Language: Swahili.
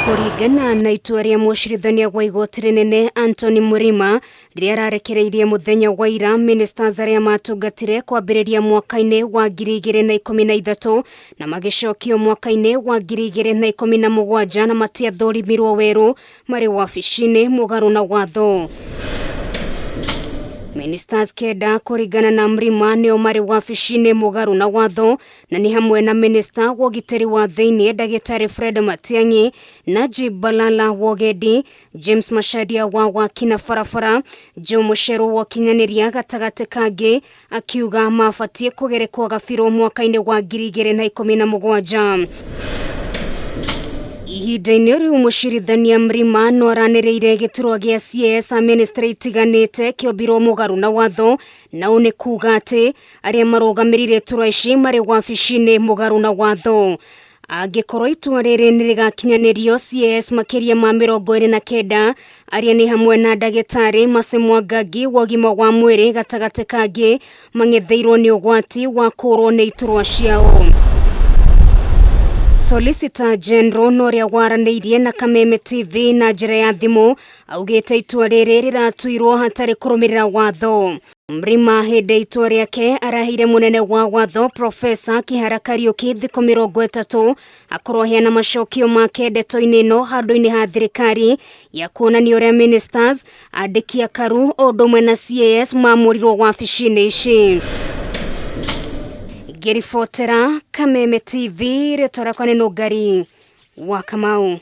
Kuringana na itua ria mucirithania wa igoti rinene Anthony Murima riria ararekereirie muthenya wa ira ministers aria matungatire kwambiriria mwaka-ini wa 2013 na magicokio mwaka-ini wa 2017 na matiathurimirwo weru mari wabici-ini mugaru na watho. Ministers kenda Kuringana na Murima nio mari wabici-ini mugaru na watho na ni hamwe na minister wa ugitiri wa thiini Dagitari Fred Matiang'i, Najib Balala wa ugendi, James Macharia wa waki na barabara, Joe Mucheru wa kinyaniria gatagati kangi akiuga mabatie kugerekwo gabiro mwaka-ini wa 2017. Ihinda-inĩ riu mucirithania Murima no aranĩrĩire gĩturwa gĩa CAS aminister itiganĩte kĩombirwo mugaru na watho, na ũũ nĩ kuuga atĩ arĩa marũgamĩrĩire turwa ici marĩ wabici-inĩ mugaru na watho. Angĩkorwo itua rĩrĩ nĩ rĩgakinyanĩrio, CAS makĩria ma 29 arĩa nĩ hamwe na Dagitari Mwangangi wa ũgima wa mwĩrĩ gatagati kangi mang'etheirwo nĩ ũgwati wa kũrwo nĩ iturwa ciao. Solicitor General noria waranirie na Kameme TV na njira ya thimu augite itua riri riratuirwo hatari kurumirira watho. Murima hinde itua riake arahire munene wa watho Professor Kariuki thikũ 30 akorohia macokio make ndeto-inĩ ĩno handũ-inĩ ha thirikari ya kuonania ũrĩa ministers andĩki a karu o ũndũ ũmwe na CAS mamurirwo wabici-inĩ ici. Ngĩribotera Kameme TV rĩtwa rĩakwa nĩ Nũngari wa Kamau.